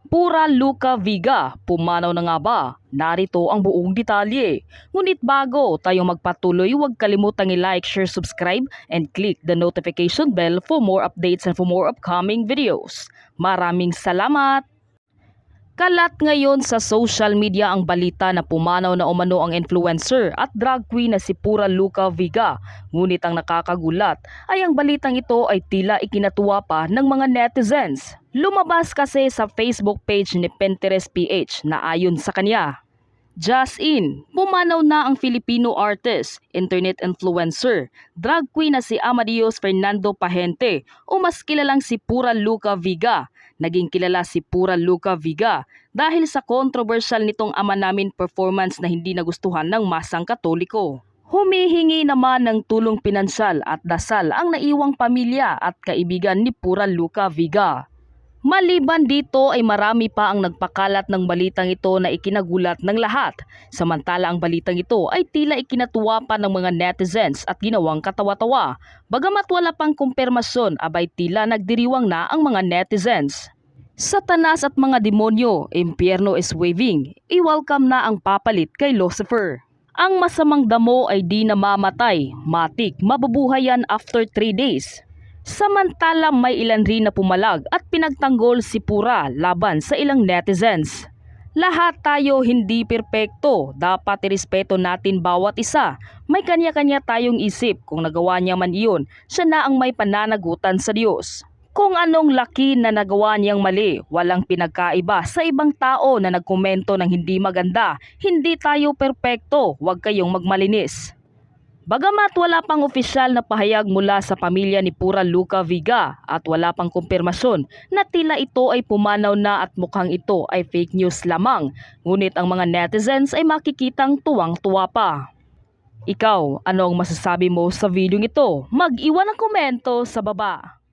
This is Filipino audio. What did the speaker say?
Pura Luca Viga, pumanaw na nga ba? Narito ang buong detalye. Ngunit bago tayo magpatuloy, huwag kalimutang i-like, share, subscribe, and click the notification bell for more updates and for more upcoming videos. Maraming salamat! Kalat ngayon sa social media ang balita na pumanaw na umano ang influencer at drag queen na si Pura Luca Viga. Ngunit ang nakakagulat ay ang balitang ito ay tila ikinatuwa pa ng mga netizens. Lumabas kasi sa Facebook page ni Pinterest PH na ayon sa kanya, just in, pumanaw na ang Filipino artist, internet influencer, drag queen na si Amadios Fernando Pahente o mas kilalang si Pura Luca Viga. Naging kilala si Pura Luca Viga dahil sa controversial nitong Ama Namin performance na hindi nagustuhan ng masang Katoliko. Humihingi naman ng tulong pinansyal at dasal ang naiwang pamilya at kaibigan ni Pura Luca Viga. Maliban dito ay marami pa ang nagpakalat ng balitang ito na ikinagulat ng lahat. Samantala ang balitang ito ay tila ikinatuwa pa ng mga netizens at ginawang katawa-tawa. Bagamat wala pang kumpirmasyon, abay tila nagdiriwang na ang mga netizens. Satanas at mga demonyo, impyerno is waving, i-welcome na ang papalit kay Lucifer. Ang masamang damo ay di namamatay, matik mabubuhay yan after 3 days. Samantala may ilan rin na pumalag at pinagtanggol si Pura laban sa ilang netizens. Lahat tayo hindi perpekto, dapat irespeto natin bawat isa. May kanya-kanya tayong isip, kung nagawa niya man iyon, siya na ang may pananagutan sa Diyos. Kung anong laki na nagawa niyang mali, walang pinagkaiba sa ibang tao na nagkomento ng hindi maganda. Hindi tayo perpekto, huwag kayong magmalinis. Bagamat wala pang opisyal na pahayag mula sa pamilya ni Pura Luca Viga at wala pang kumpirmasyon na tila ito ay pumanaw na at mukhang ito ay fake news lamang, ngunit ang mga netizens ay makikitang tuwang-tuwa pa. Ikaw, ano ang masasabi mo sa video ito? Mag-iwan ng komento sa baba.